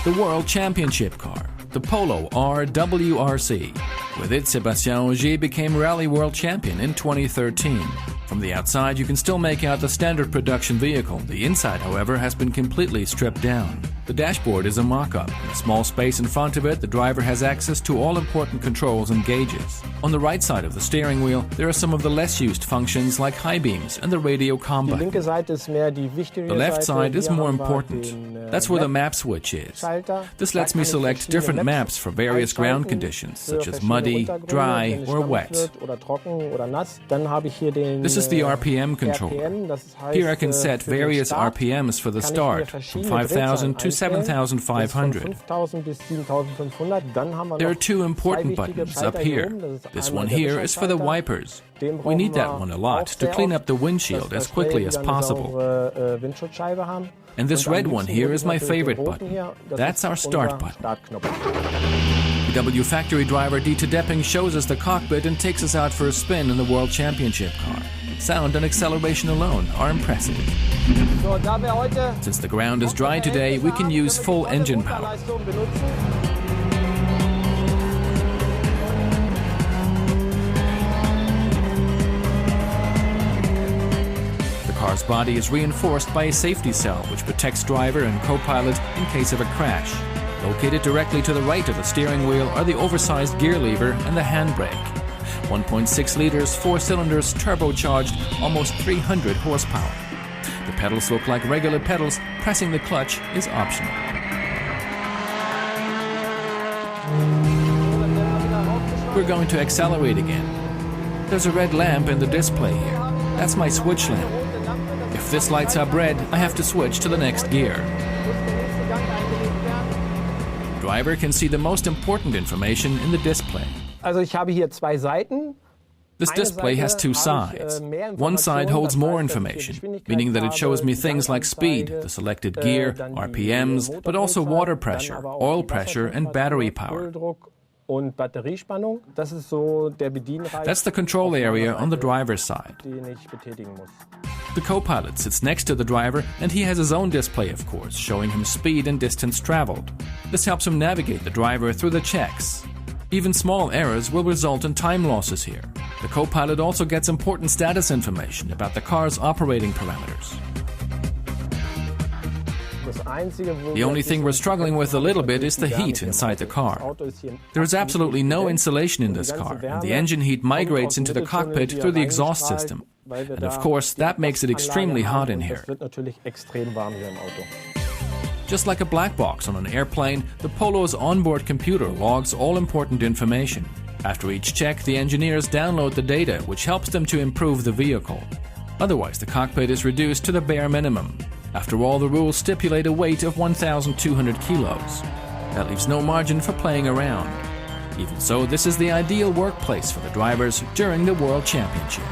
The World Championship car, the Polo or WRC. With it, Sébastien Ogier became Rally World Champion in 2013. From the outside, you can still make out the standard production vehicle. The inside, however, has been completely stripped down. The dashboard is a mock-up. In a small space in front of it, the driver has access to all important controls and gauges. On the right side of the steering wheel, there are some of the less used functions like high beams and the radio combat. The left side is more important. That's where the map switch is. This lets me select different maps for various ground conditions, such as muddy, dry, or wet. This is the RPM controller. Here I can set various RPMs for the start, from 5,000 to 7,500. There are two important buttons up here. This one here is for the wipers. We need that one a lot to clean up the windshield as quickly as possible. And this red one here is my favorite button. That's our start button. VW factory driver Dieter Depping shows us the cockpit and takes us out for a spin in the World Championship car. Sound and acceleration alone are impressive. Since the ground is dry today, we can use full engine power. The car's body is reinforced by a safety cell which protects driver and co-pilot in case of a crash. Located directly to the right of the steering wheel are the oversized gear lever and the handbrake. 1.6 liters, 4 cylinders, turbocharged, almost 300 horsepower. The pedals look like regular pedals. Pressing the clutch is optional. We're going to accelerate again. There's a red lamp in the display here. That's my switch lamp. If this lights up red, I have to switch to the next gear. The driver can see the most important information in the display. This display has two sides. One side holds more information, meaning that it shows me things like speed, the selected gear, RPMs, but also water pressure, oil pressure, and battery power. That's the control area on the driver's side. The co-pilot sits next to the driver, and he has his own display, of course, showing him speed and distance traveled. This helps him navigate the driver through the checks. Even small errors will result in time losses here. The co-pilot also gets important status information about the car's operating parameters. The only thing we're struggling with a little bit is the heat inside the car. There is absolutely no insulation in this car, and the engine heat migrates into the cockpit through the exhaust system. And of course, that makes it extremely hot in here. Just like a black box on an airplane, the Polo's onboard computer logs all important information. After each check, the engineers download the data, which helps them to improve the vehicle. Otherwise, the cockpit is reduced to the bare minimum. After all, the rules stipulate a weight of 1,200 kilos. That leaves no margin for playing around. Even so, this is the ideal workplace for the drivers during the World Championship.